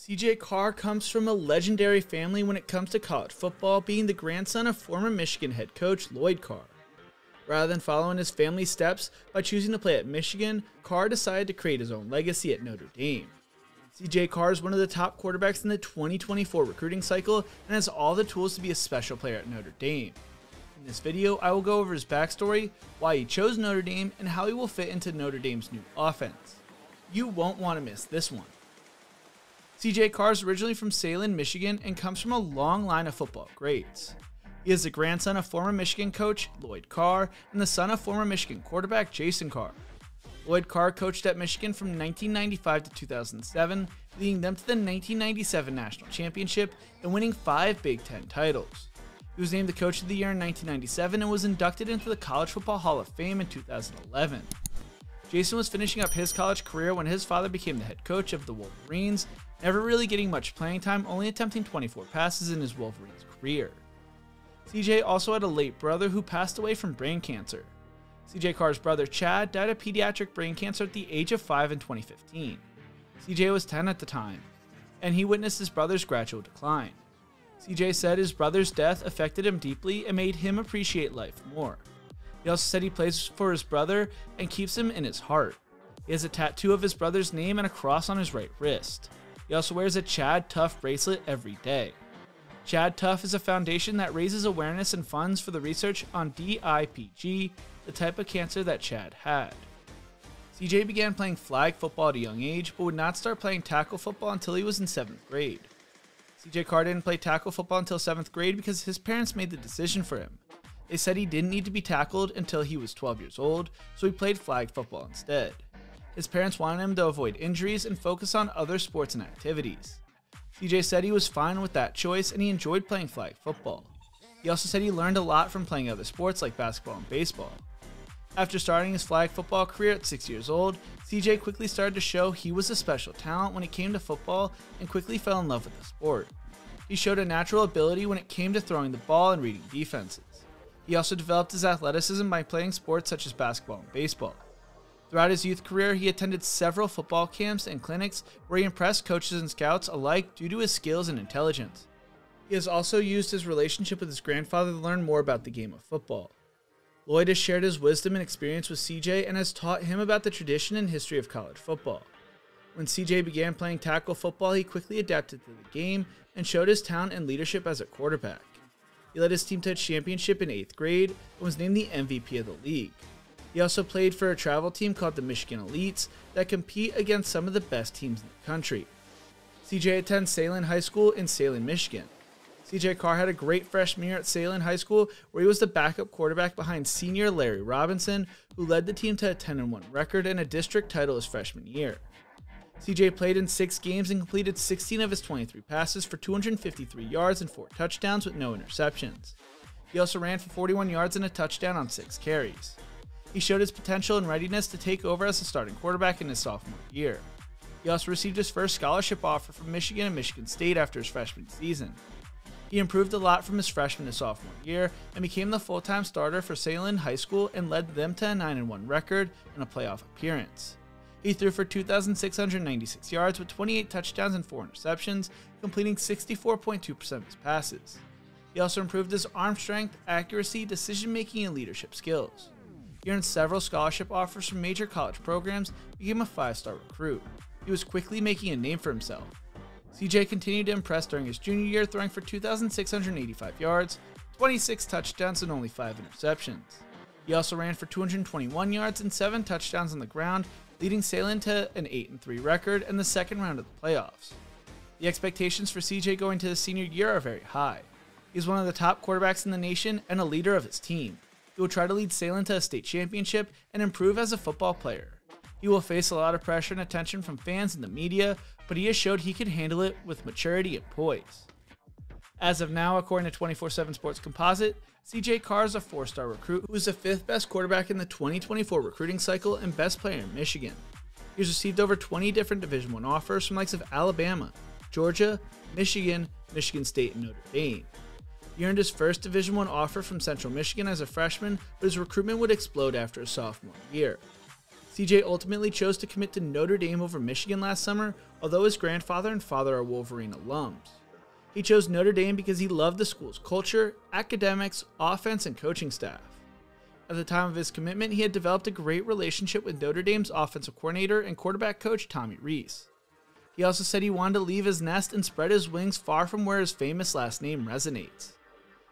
CJ Carr comes from a legendary family when it comes to college football, being the grandson of former Michigan head coach Lloyd Carr. Rather than following his family's steps by choosing to play at Michigan, Carr decided to create his own legacy at Notre Dame. CJ Carr is one of the top quarterbacks in the 2024 recruiting cycle and has all the tools to be a special player at Notre Dame. In this video, I will go over his backstory, why he chose Notre Dame, and how he will fit into Notre Dame's new offense. You won't want to miss this one. CJ Carr is originally from Saline, Michigan, and comes from a long line of football greats. He is the grandson of former Michigan coach Lloyd Carr and the son of former Michigan quarterback Jason Carr. Lloyd Carr coached at Michigan from 1995 to 2007, leading them to the 1997 National Championship and winning 5 Big Ten titles. He was named the Coach of the Year in 1997 and was inducted into the College Football Hall of Fame in 2011. Jason was finishing up his college career when his father became the head coach of the Wolverines, never really getting much playing time, only attempting 24 passes in his Wolverines career. CJ also had a late brother who passed away from brain cancer. CJ Carr's brother Chad died of pediatric brain cancer at the age of 5 in 2015. CJ was 10 at the time, and he witnessed his brother's gradual decline. CJ said his brother's death affected him deeply and made him appreciate life more. He also said he plays for his brother and keeps him in his heart. He has a tattoo of his brother's name and a cross on his right wrist. He also wears a Chad Tough bracelet every day. Chad Tough is a foundation that raises awareness and funds for the research on DIPG, the type of cancer that Chad had. CJ began playing flag football at a young age, but would not start playing tackle football until he was in 7th grade. CJ Carr didn't play tackle football until 7th grade because his parents made the decision for him. They said he didn't need to be tackled until he was 12 years old, so he played flag football instead. His parents wanted him to avoid injuries and focus on other sports and activities. CJ said he was fine with that choice and he enjoyed playing flag football. He also said he learned a lot from playing other sports like basketball and baseball. After starting his flag football career at 6 years old, CJ quickly started to show he was a special talent when it came to football and quickly fell in love with the sport. He showed a natural ability when it came to throwing the ball and reading defenses. He also developed his athleticism by playing sports such as basketball and baseball. Throughout his youth career, he attended several football camps and clinics where he impressed coaches and scouts alike due to his skills and intelligence. He has also used his relationship with his grandfather to learn more about the game of football. Lloyd has shared his wisdom and experience with CJ and has taught him about the tradition and history of college football. When CJ began playing tackle football, he quickly adapted to the game and showed his talent and leadership as a quarterback. He led his team to a championship in 8th grade and was named the MVP of the league. He also played for a travel team called the Michigan Elites that compete against some of the best teams in the country. CJ attends Saline High School in Saline, Michigan. CJ Carr had a great freshman year at Saline High School where he was the backup quarterback behind senior Larry Robinson, who led the team to a 10-1 record and a district title his freshman year. CJ played in 6 games and completed 16 of his 23 passes for 253 yards and 4 touchdowns with no interceptions. He also ran for 41 yards and a touchdown on 6 carries. He showed his potential and readiness to take over as a starting quarterback in his sophomore year. He also received his first scholarship offer from Michigan and Michigan State after his freshman season. He improved a lot from his freshman to sophomore year and became the full-time starter for Saline High School and led them to a 9-1 record and a playoff appearance. He threw for 2,696 yards with 28 touchdowns and 4 interceptions, completing 64.2% of his passes. He also improved his arm strength, accuracy, decision-making, and leadership skills. He earned several scholarship offers from major college programs and became a 5-star recruit. He was quickly making a name for himself. CJ continued to impress during his junior year, throwing for 2,685 yards, 26 touchdowns, and only 5 interceptions. He also ran for 221 yards and 7 touchdowns on the ground, leading Saline to an 8-3 record and the second round of the playoffs. The expectations for CJ going to his senior year are very high. He is one of the top quarterbacks in the nation and a leader of his team. He will try to lead Saline to a state championship and improve as a football player. He will face a lot of pressure and attention from fans and the media, but he has showed he can handle it with maturity and poise. As of now, according to 24/7 Sports Composite, CJ Carr is a 4-star recruit who is the 5th best quarterback in the 2024 recruiting cycle and best player in Michigan. He has received over 20 different Division I offers from the likes of Alabama, Georgia, Michigan, Michigan State, and Notre Dame. He earned his first Division I offer from Central Michigan as a freshman, but his recruitment would explode after his sophomore year. CJ ultimately chose to commit to Notre Dame over Michigan last summer, although his grandfather and father are Wolverine alums. He chose Notre Dame because he loved the school's culture, academics, offense, and coaching staff. At the time of his commitment, he had developed a great relationship with Notre Dame's offensive coordinator and quarterback coach Tommy Rees. He also said he wanted to leave his nest and spread his wings far from where his famous last name resonates.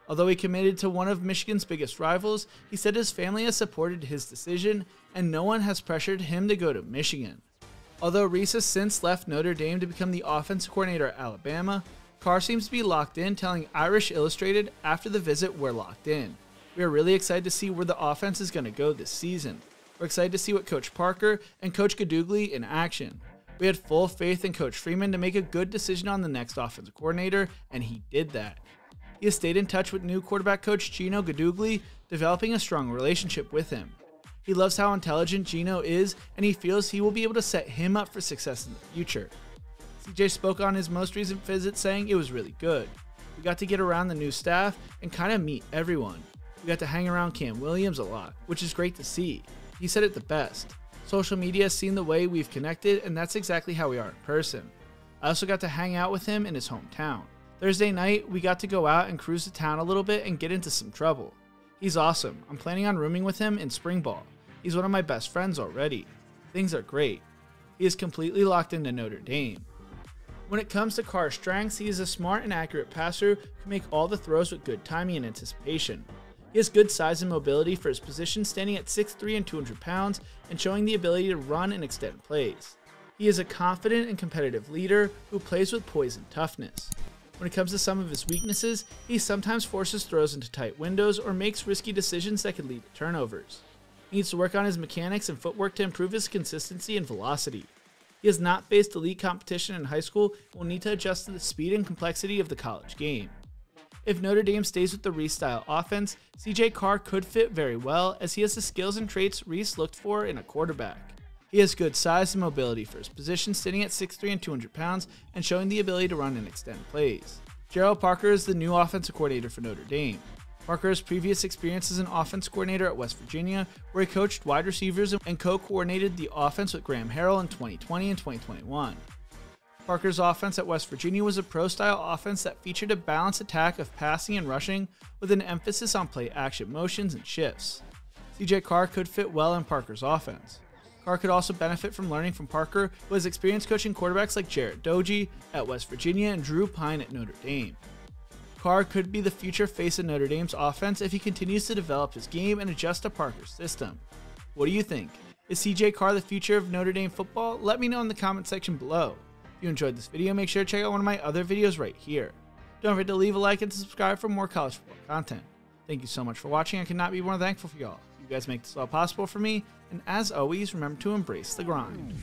Although he committed to one of Michigan's biggest rivals, he said his family has supported his decision and no one has pressured him to go to Michigan. Although Rees has since left Notre Dame to become the offensive coordinator at Alabama, Carr seems to be locked in, telling Irish Illustrated after the visit, "We're locked in. We are really excited to see where the offense is going to go this season. We're excited to see what Coach Parker and Coach Gadugli in action. We had full faith in Coach Freeman to make a good decision on the next offensive coordinator, and he did that." He has stayed in touch with new quarterback coach Gino Gadugli, developing a strong relationship with him. He loves how intelligent Gino is, and he feels he will be able to set him up for success in the future. CJ spoke on his most recent visit, saying it was really good. We got to get around the new staff and kind of meet everyone. We got to hang around Cam Williams a lot, which is great to see. He said it the best. Social media has seen the way we've connected, and that's exactly how we are in person. I also got to hang out with him in his hometown. Thursday night, we got to go out and cruise the town a little bit and get into some trouble. He's awesome. I'm planning on rooming with him in spring ball. He's one of my best friends already. Things are great. He is completely locked into Notre Dame. When it comes to Carr's strengths, he is a smart and accurate passer who can make all the throws with good timing and anticipation. He has good size and mobility for his position, standing at 6'3" and 200 pounds, and showing the ability to run and extend plays. He is a confident and competitive leader who plays with poise and toughness. When it comes to some of his weaknesses, he sometimes forces throws into tight windows or makes risky decisions that could lead to turnovers. He needs to work on his mechanics and footwork to improve his consistency and velocity. He has not faced elite competition in high school and will need to adjust to the speed and complexity of the college game. If Notre Dame stays with the Rees-style offense, CJ Carr could fit very well, as he has the skills and traits Rees looked for in a quarterback. He has good size and mobility for his position, sitting at 6'3" and 200 pounds, and showing the ability to run and extend plays. Gerald Parker is the new offensive coordinator for Notre Dame. Parker has previous experience as an offense coordinator at West Virginia, where he coached wide receivers and co-coordinated the offense with Graham Harrell in 2020 and 2021. Parker's offense at West Virginia was a pro-style offense that featured a balanced attack of passing and rushing with an emphasis on play-action motions and shifts. CJ Carr could fit well in Parker's offense. Carr could also benefit from learning from Parker, who has experience coaching quarterbacks like Jarrett Doege at West Virginia and Drew Pine at Notre Dame. Carr could be the future face of Notre Dame's offense if he continues to develop his game and adjust to Parker's system. What do you think? Is CJ Carr the future of Notre Dame football? Let me know in the comment section below. If you enjoyed this video, make sure to check out one of my other videos right here. Don't forget to leave a like and subscribe for more college football content. Thank you so much for watching. I could not be more thankful for y'all. You guys make this all possible for me, and as always, remember to embrace the grind.